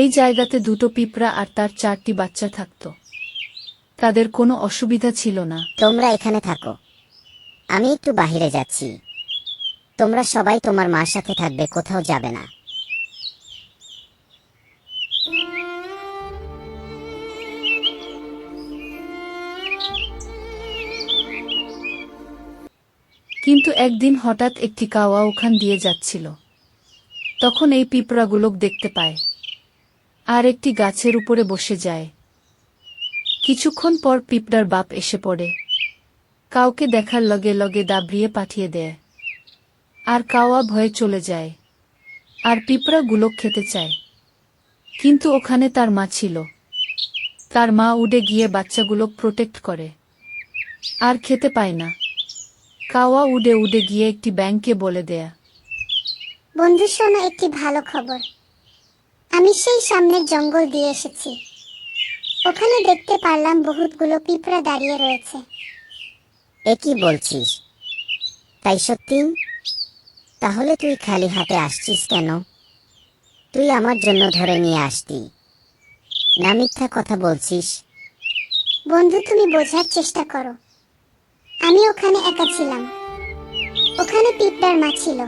এই জায়গাতে দুটো পিঁপড়া আর তার 4টি বাচ্চা থাকত। তাদের কোনো অসুবিধা ছিল না। তোমরা এখানে থাকো, আমি একটু বাহিরে যাচ্ছি। তোমরা সবাই তোমার মার সাথে থাকবে, কোথাও যাবে না। কিন্তু একদিন হঠাৎ একটি কাওয়া ওখান দিয়ে যাচ্ছিল। তখন এই পিঁপড়াগুলোক দেখতে পায় আর একটি গাছের উপরে বসে যায়। কিছুক্ষণ পর পিঁপড়ার বাপ এসে পড়ে, কাউকে দেখার লগে লগে দাবড়িয়ে পাঠিয়ে দেয়। আর কাওয়া ভয়ে চলে যায় আর পিঁপড়াগুলোক খেতে চায়। কিন্তু ওখানে তার মা ছিল। তার মা উড়ে গিয়ে বাচ্চাগুলোক প্রোটেক্ট করে আর খেতে পায় না। কাওয়া উড়ে উড়ে গিয়ে একটি ব্যাঙকে বলে দেয়া, বন্ধু শোনো, একটি ভালো খবর। আমি সেই সামনের জঙ্গল দিয়ে এসেছি। ওখানে দেখতে পারলাম বহুতগুলো পিঁপড়া দাঁড়িয়ে রয়েছে। এ কি বলছিস? তাই সত্যি? তাহলে তুই খালি হাতে আসছিস কেন? তুই আমার জন্য ধরে নিয়ে আসতি, না মিথ্যা কথা বলছিস? বন্ধু, তুমি বোঝার চেষ্টা করো। আমি ওখানে একা ছিলাম। ওখানে পিঁপড়ার মা ছিল,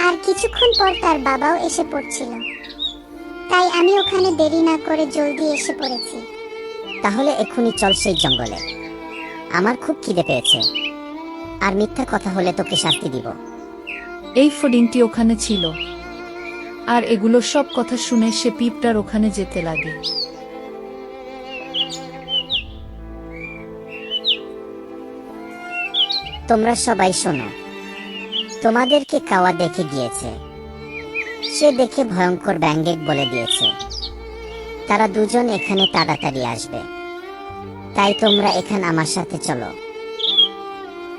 আর কিছুক্ষণ পর তার বাবাও এসে পড়ছিল। তাই আমি ওখানে দেরি না করে জলদি এসে পড়েছি। তাহলে এক্ষুনি চল সেই জঙ্গলে। আমার খুব খিদে পেয়েছে, আর মিথ্যা কথা হলে তোকে শাস্তি দিব। এই ফড়িংটি ওখানে ছিল, আর এগুলো সব কথা শুনে সে পিঁপড়ার ওখানে যেতে লাগে। তোমরা সবাই শোনো, তোমাদেরকে কাওয়া দেখে গিয়েছে। সে দেখে ভয়ঙ্কর ব্যাঙেক বলে দিয়েছে তারা দুজন এখানে তাড়াতাড়ি আসবে। তাই তোমরা এখানে আমার সাথে চলো।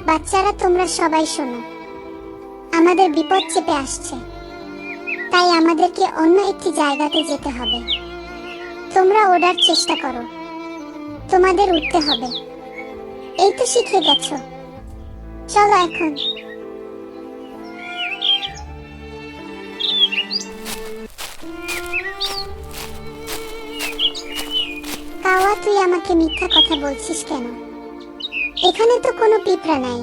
বাচ্চারা, তোমরা সবাই শোনো। আমাদের বিপদ চেপে আসছে, তাই আমাদেরকে অন্য একটি জায়গাতে যেতে হবে। তোমরা ওঠার চেষ্টা করো, তোমাদের উঠতে হবে। এই তো শিখে গেছো, চলো এখন। কাওয়া, তুই আমাকে মিথ্যা কথা বলছিস কেন? এখানে তো কোনো পিঁপড়া নাই।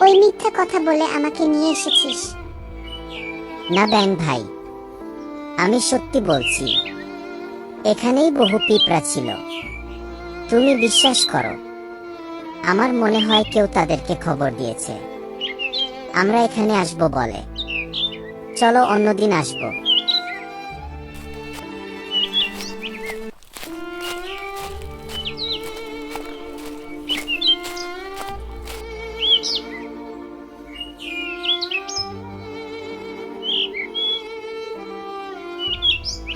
ওই মিথ্যা কথা বলে আমাকে নিয়ে এসেছিস। না ব্যাং ভাই, আমি সত্যি বলছি। এখানেই বহু পিঁপড়া ছিল। তুমি বিশ্বাস করো, আমার মনে হয় কেউ তাদেরকে খবর দিয়েছে আমরা এখানে আসবো বলে। চলো অন্যদিন আসবো।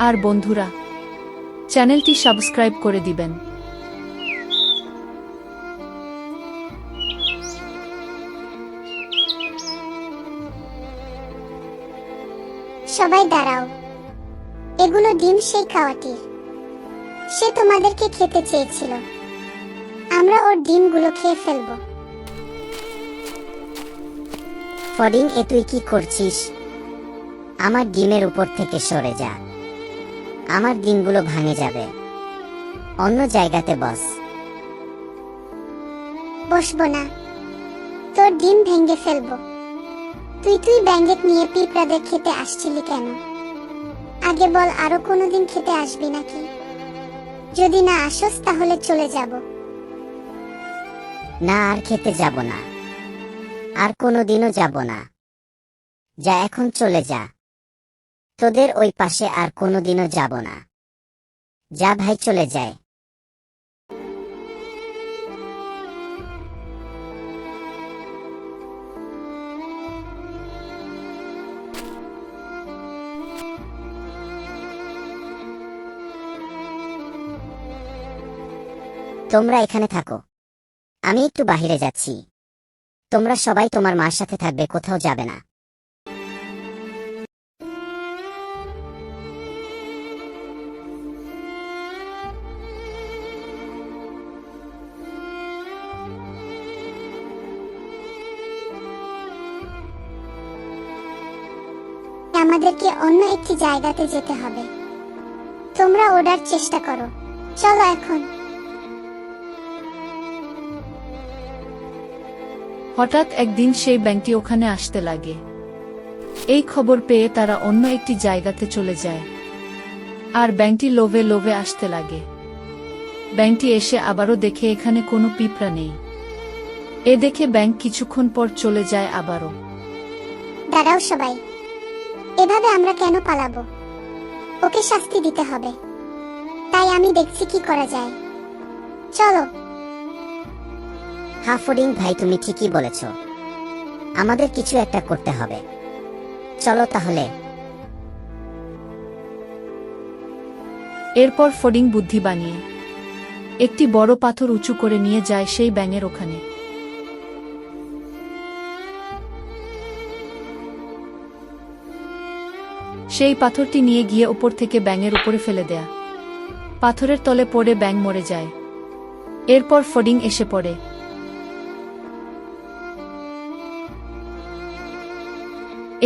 আর বন্ধুরা, চ্যানেলটি সাবস্ক্রাইব করে দিবেন। সবাই দাঁড়াও। এগুলো ডিম সেই কাওয়াটির। সে তোমাদেরকে খেতে চেয়েছিল। আমরা ওর ডিমগুলো খেয়ে ফেলবো। ফডিং, এ তুই কি করছিস? আমার ডিমের উপর থেকে সরে যা। আমার ডিমগুলো ভাঙে যাবে। অন্য জায়গাতে বস। বসবো না, তোর ডিম ভেঙে ফেলবো। তুই ব্যাঙেক নিয়ে পিঁপড়াদের খেতে আসছিলি কেন? আগে বল, আরো কোনোদিন খেতে আসবি নাকি? যদি না আসস তাহলে চলে যাব। না, আর খেতে যাব না, আর কোনোদিনও যাব না। যা, এখন চলে যা। তোদের ওই পাশে আর কোনোদিনও যাব না। যা ভাই, চলে যায়। তোমরা এখানে থাকো, আমি একটু বাহিরে যাচ্ছি। তোমরা সবাই তোমার মার সাথে থাকবে, কোথাও যাবে না। আমাদেরকে অন্য একটি জায়গাতে যেতে হবে। তোমরা ওঠার চেষ্টা করো, চলো এখন। হঠাৎ একদিন সেই ব্যাঙটি ওখানে আসতে লাগে। এই খবর পেয়ে তারা অন্য একটি জায়গাতে চলে যায়। আর ব্যাঙটি লোভে লোভে আসতে লাগে। ব্যাঙটি এসে আবারও দেখে এখানে কোনো পিঁপড়া নেই। এ দেখে ব্যাঙ কিছুক্ষণ পর চলে যায় আবারও। দাঁড়াও সবাই, এভাবে আমরা কেন পালাবো? ওকে শাস্তি দিতে হবে। তাই আমি দেখছি কি করা যায়, চলো। হ্যাঁ ফডিং ভাই, তুমি ঠিকই বলেছ, আমাদের কিছু একটা করতে হবে। চলো তাহলে। এরপর ফডিং বুদ্ধি বানিয়ে একটি বড় পাথর উঁচু করে নিয়ে যায় সেই ব্যাঙের ওখানে। সেই পাথরটি নিয়ে গিয়ে উপর থেকে ব্যাঙের উপরে ফেলে দেয়া। পাথরের তলে পড়ে ব্যাঙ মরে যায়। এরপর ফডিং এসে পড়ে।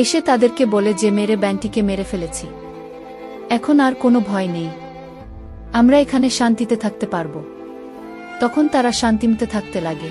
এসে তাদেরকে বলে যে মেরে ব্যাঙটিকে মেরে ফেলেছি, এখন আর কোনো ভয় নেই, আমরা এখানে শান্তিতে থাকতে পারবো। তখন তারা শান্তিমতে থাকতে লাগে।